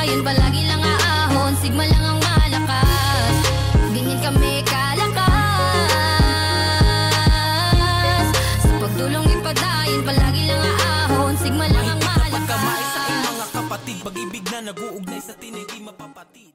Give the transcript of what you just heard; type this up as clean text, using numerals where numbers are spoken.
padayon, palagi lang aahon, sigma lang ang malakas. Ganyan kami kalakas. Sa pagdulong ipadayon, palagi lang aahon, sigma lang ang malakas. Pagkamay sa mga kapatid, pag-ibig na nag-uugnay sa tinig, di mapapatid.